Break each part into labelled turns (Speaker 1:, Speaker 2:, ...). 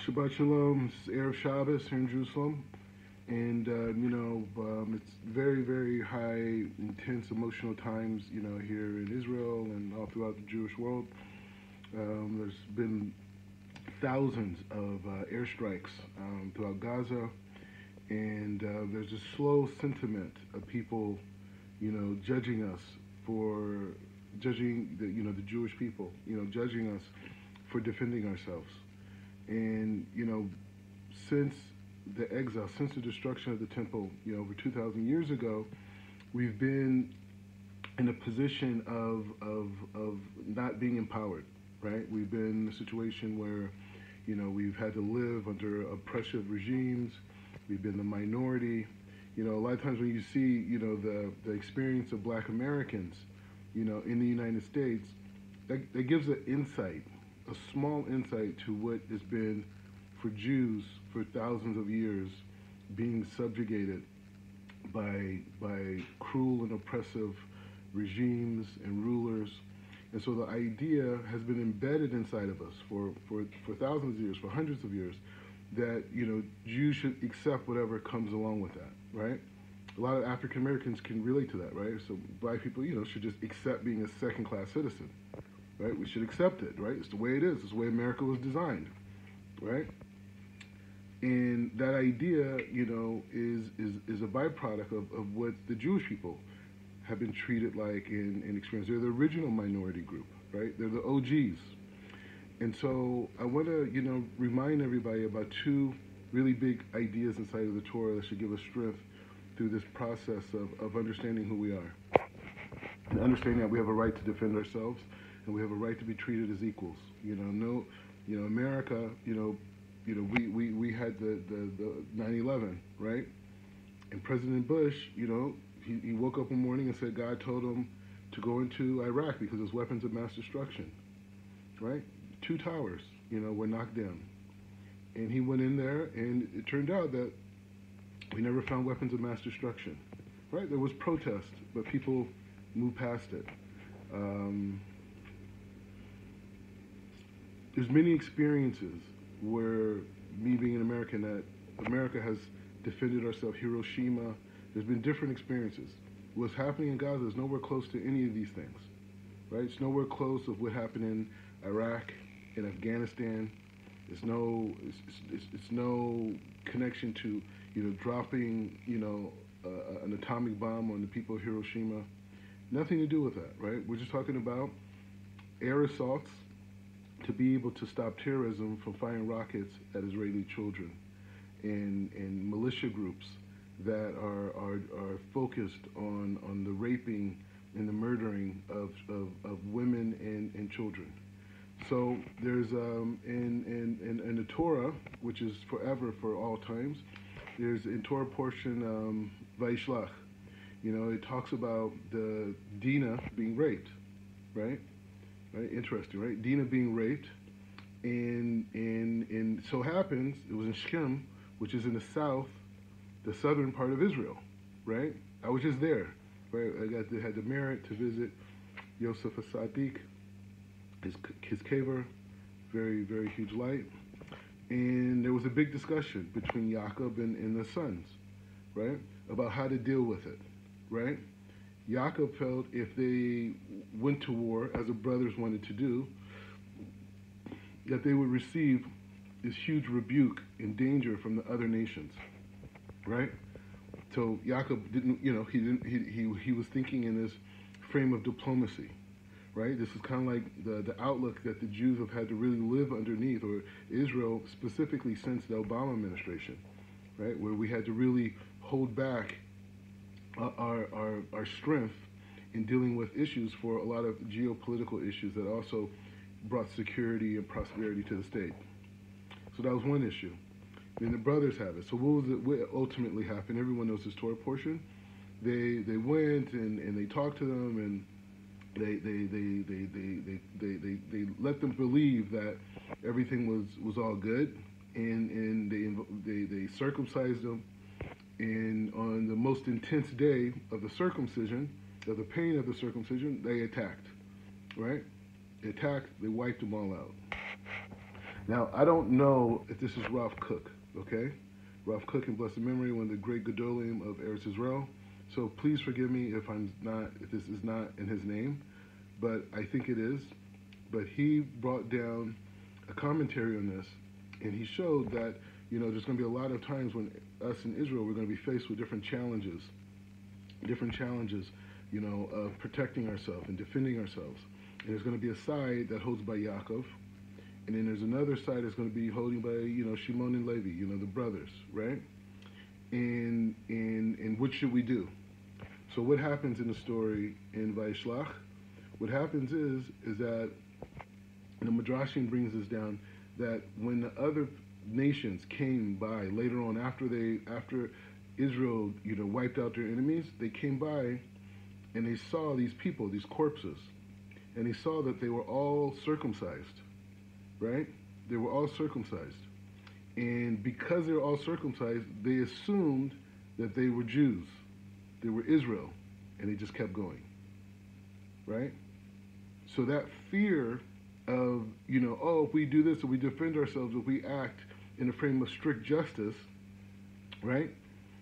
Speaker 1: Shabbat Shalom. It's Erev Shabbos here in Jerusalem. And, it's very, very high, intense, emotional times, here in Israel and all throughout the Jewish world. There's been thousands of airstrikes throughout Gaza. And there's a slow sentiment of people, judging us for judging the Jewish people, judging us for defending ourselves. And, since the exile, since the destruction of the temple, over 2,000 years ago, we've been in a position of not being empowered, right? We've been in a situation where, we've had to live under oppressive regimes. We've been the minority. A lot of times when you see, the experience of black Americans, in the United States, that gives an insight, a small insight to what has been for Jews for thousands of years being subjugated by cruel and oppressive regimes and rulers. And so the idea has been embedded inside of us for thousands of years, for hundreds of years, that, Jews should accept whatever comes along with that, right? A lot of African Americans can relate to that, right? So black people, should just accept being a second-class citizen, right? We should accept it, right? It's the way it is. It's the way America was designed, right? And that idea, is a byproduct of what the Jewish people have been treated like in experience. They're the original minority group, right? They're the OGs. And so I want to, remind everybody about two really big ideas inside of the Torah that should give us strength through this process of understanding who we are. And understanding that we have a right to defend ourselves and we have a right to be treated as equals. America, we had the 9/11, right? And President Bush, he woke up one morning and said God told him to go into Iraq because there's weapons of mass destruction, right? 2 towers, were knocked down. And he went in there, and it turned out that we never found weapons of mass destruction, right? There was protest, but people moved past it. There's many experiences where, me being an American, that America has defended ourselves. Hiroshima, there's been different experiences. What's happening in Gaza is nowhere close to any of these things, right? It's nowhere close of what happened in Iraq, in Afghanistan. It's no connection to, dropping, an atomic bomb on the people of Hiroshima. Nothing to do with that, right? We're just talking about air assaults to be able to stop terrorism from firing rockets at Israeli children, and militia groups that are focused on the raping and the murdering of women and children. So there's in the Torah, which is forever for all times, there's in Torah portion Vayishlach. It talks about the Dinah being raped, right? Right, interesting, right? Dinah being raped, and so happens it was in Shechem, which is in the south, the southern part of Israel, right? I was just there, right? Had the merit to visit Yosef HaSadiq, his kever, very, very huge light. And there was a big discussion between Yaakov and the sons, right, about how to deal with it, right? Yaakov felt if they went to war, as the brothers wanted to do, that they would receive this huge rebuke and danger from the other nations, right? So Yaakov didn't, he was thinking in this frame of diplomacy, right? This is kind of like the outlook that the Jews have had to really live underneath, or Israel specifically since the Obama administration, right? Where we had to really hold back our strength in dealing with issues for a lot of geopolitical issues that also brought security and prosperity to the state. So that was one issue. Then the brothers have it. So what ultimately happened? Everyone knows this Torah portion. They went and they talked to them, and they let them believe that everything was all good, and they circumcised them. And on the most intense day of the circumcision, of the pain of the circumcision, they attacked, right? They attacked, they wiped them all out. Now, I don't know if this is Rav Kook, okay? Rav Kook in blessed memory, one of the great Gedolim of Eretz Israel. So please forgive me if this is not in his name, but I think it is. But he brought down a commentary on this, and he showed that, there's going to be a lot of times when us in Israel, we're going to be faced with different challenges, of protecting ourselves and defending ourselves. And there's going to be a side that holds by Yaakov, and then there's another side that's going to be holding by, Shimon and Levi, the brothers, right? And what should we do? So what happens in the story in Vayishlach? What happens is that the Midrashim brings us down that when the other nations came by later on after Israel, wiped out their enemies, they came by and they saw these people, these corpses, and they saw that they were all circumcised, right? They were all circumcised. And because they were all circumcised, they assumed that they were Jews. They were Israel. And they just kept going, right? So that fear of, if we do this, if we defend ourselves, if we act in a frame of strict justice, right?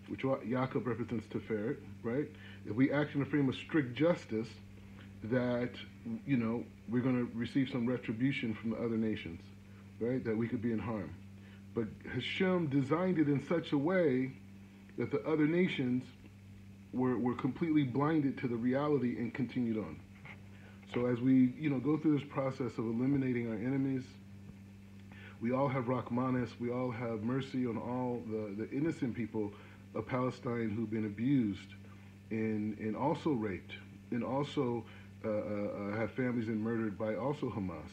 Speaker 1: Which Yaakov represents Tiferet, right? If we act in a frame of strict justice, that, we're going to receive some retribution from the other nations, right? That we could be in harm. But Hashem designed it in such a way that the other nations were completely blinded to the reality and continued on. So as we, go through this process of eliminating our enemies, we all have Rachmanis, we all have mercy on all the innocent people of Palestine who've been abused and also raped and also have families and murdered by also Hamas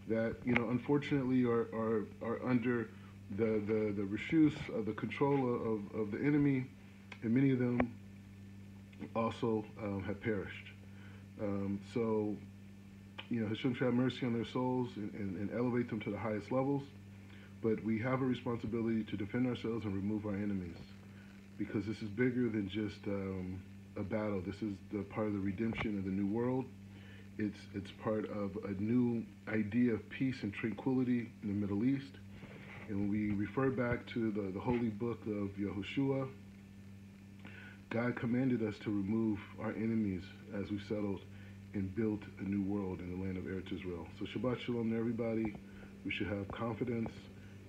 Speaker 1: that, unfortunately are under the reshus of the control of the enemy, and many of them also have perished. So, Hashem should have mercy on their souls and elevate them to the highest levels. But we have a responsibility to defend ourselves and remove our enemies, because this is bigger than just a battle. This is the part of the redemption of the new world. It's part of a new idea of peace and tranquility in the Middle East. And when we refer back to the holy book of Yehoshua, God commanded us to remove our enemies as we settled and built a new world in the land of Eretz Israel. So Shabbat Shalom to everybody. We should have confidence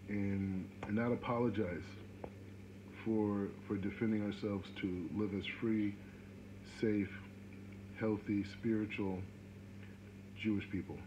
Speaker 1: and not apologize for defending ourselves to live as free, safe, healthy, spiritual Jewish people.